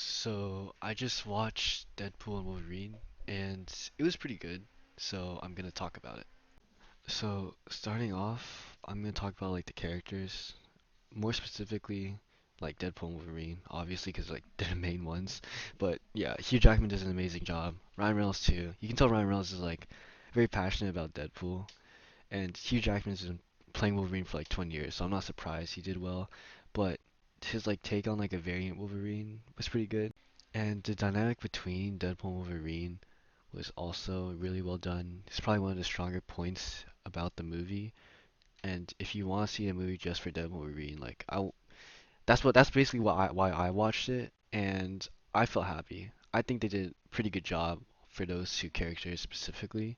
So I just watched Deadpool and Wolverine, and it was pretty good. So I'm gonna talk about it. So starting off, I'm gonna talk about like the characters, more specifically like Deadpool and Wolverine, obviously because like they're the main ones. But yeah, Hugh Jackman does an amazing job. Ryan Reynolds too. You can tell Ryan Reynolds is like very passionate about Deadpool, and Hugh Jackman's been playing Wolverine for like 20 years, so I'm not surprised he did well. But his like take on like a variant Wolverine was pretty good. And the dynamic between Deadpool and Wolverine was also really well done. It's probably one of the stronger points about the movie. And if you want to see a movie just for Deadpool and Wolverine, that's basically why I watched it, and I felt happy. I think they did a pretty good job for those two characters specifically.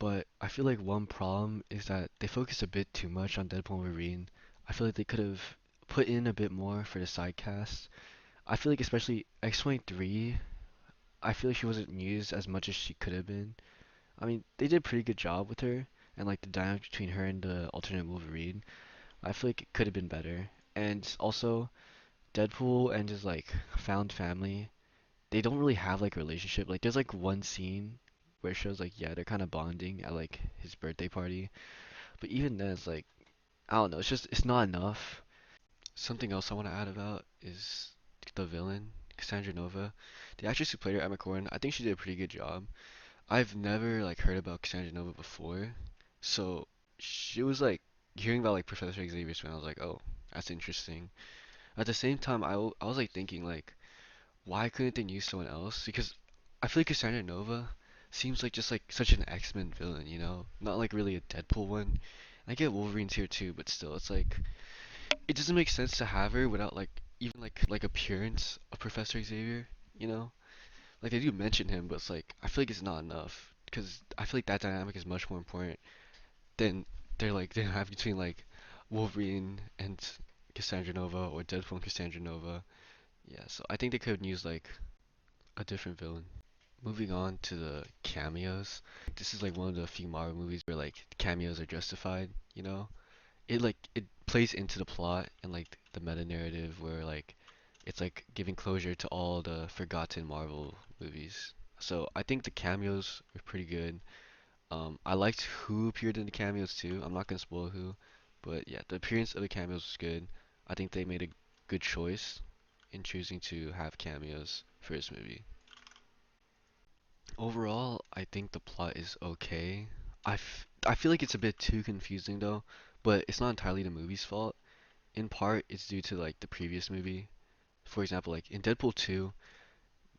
But I feel like one problem is that they focus a bit too much on Deadpool and Wolverine. I feel like they could have put in a bit more for the side cast. I feel like especially X-23, I feel like she wasn't used as much as she could have been. I mean, they did a pretty good job with her, and like the dynamic between her and the alternate Wolverine. I feel like it could have been better. And also, Deadpool and his like found family, they don't really have like a relationship. Like there's like one scene where it shows like yeah, they're kind of bonding at like his birthday party. But even then, it's like I don't know. It's not enough. Something else I want to add about is the villain, Cassandra Nova. The actress who played her, Emma Corrin, I think she did a pretty good job. I've never like heard about Cassandra Nova before, so she was like hearing about like Professor Xavier's when I was like, oh, that's interesting. At the same time, I was like thinking like, why couldn't they use someone else? Because I feel like Cassandra Nova seems like just like such an X-Men villain, you know, not like really a Deadpool one. I get Wolverine's here too, but still, it's like it doesn't make sense to have her without like even like appearance of Professor Xavier, you know? Like they do mention him, but it's like I feel like it's not enough because I feel like that dynamic is much more important than they have between like Wolverine and Cassandra Nova or Deadpool and Cassandra Nova. Yeah, so I think they could use like a different villain. Moving on to the cameos. This is like one of the few Marvel movies where like cameos are justified, you know? It plays into the plot and like the meta narrative where like it's like giving closure to all the forgotten Marvel movies. So I think the cameos were pretty good. I liked who appeared in the cameos too. I'm not gonna spoil who, but yeah, the appearance of the cameos was good. I think they made a good choice in choosing to have cameos for this movie. Overall, I think the plot is okay. I feel like it's a bit too confusing though, but it's not entirely the movie's fault. In part, it's due to like the previous movie. For example, like in Deadpool 2,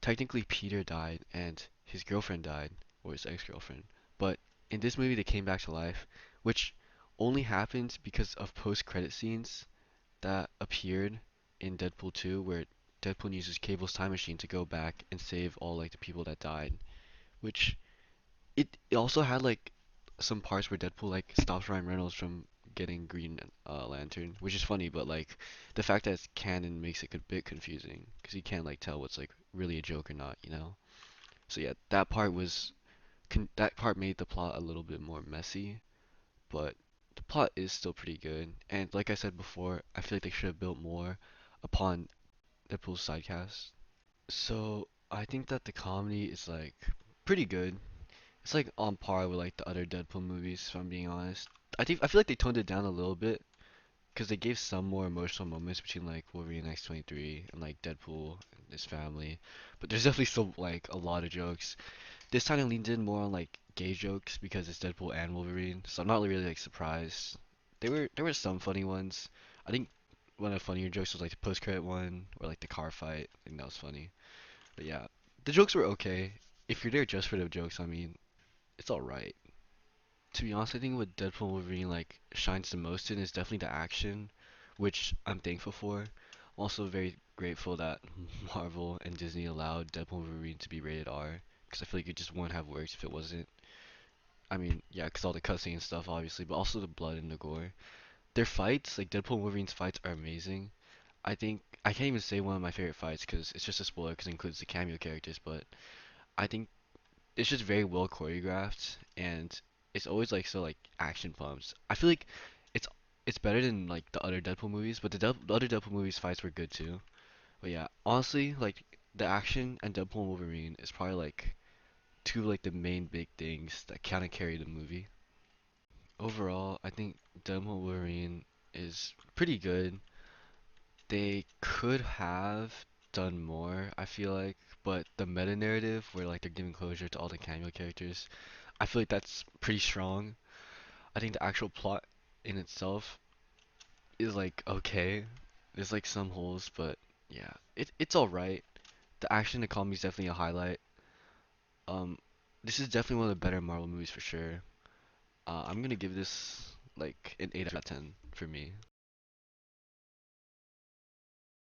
technically Peter died and his girlfriend died, or his ex-girlfriend. But in this movie, they came back to life, which only happened because of post-credit scenes that appeared in Deadpool 2, where Deadpool uses Cable's time machine to go back and save all like the people that died. Which it also had like some parts where Deadpool like stops Ryan Reynolds from getting Green Lantern, which is funny, but like the fact that it's canon makes it a bit confusing because you can't like tell what's like really a joke or not, you know? So yeah, that part made the plot a little bit more messy, but the plot is still pretty good. And like I said before, I feel like they should have built more upon Deadpool's sidecast. So I think that the comedy is like pretty good. It's like on par with like the other Deadpool movies, if I'm being honest. I feel like they toned it down a little bit because they gave some more emotional moments between like Wolverine and X-23 and like Deadpool and his family. But there's definitely still like a lot of jokes. This time it leaned in more on like gay jokes because it's Deadpool and Wolverine, so I'm not really like surprised. There were some funny ones. I think one of the funnier jokes was like the post-credit one or like the car fight. I think that was funny. But yeah, the jokes were okay. If you're there just for the jokes, I mean, it's alright. To be honest, I think what Deadpool and Wolverine like shines the most in is definitely the action, which I'm thankful for. I'm also very grateful that Marvel and Disney allowed Deadpool and Wolverine to be rated R, because I feel like it just wouldn't have worked if it wasn't. I mean, yeah, because all the cussing and stuff, obviously, but also the blood and the gore. Their fights, like Deadpool and Wolverine's fights, are amazing. I think I can't even say one of my favorite fights because it's just a spoiler because it includes the cameo characters, but I think it's just very well choreographed and it's always like so like action pumped. I feel like it's it's better than like the other Deadpool movies, but the other Deadpool movies fights were good too. But yeah, honestly, like the action and Deadpool and Wolverine is probably like two like the main big things that kind of carry the movie. Overall, I think Deadpool and Wolverine is pretty good. They could have done more, I feel like, but the meta narrative where like they're giving closure to all the cameo characters, I feel like that's pretty strong. I think the actual plot in itself is like okay. There's like some holes, but yeah, it's all right. The action and comedy is definitely a highlight. Um, this is definitely one of the better Marvel movies for sure. I'm gonna give this like an 8 out of 10 for me.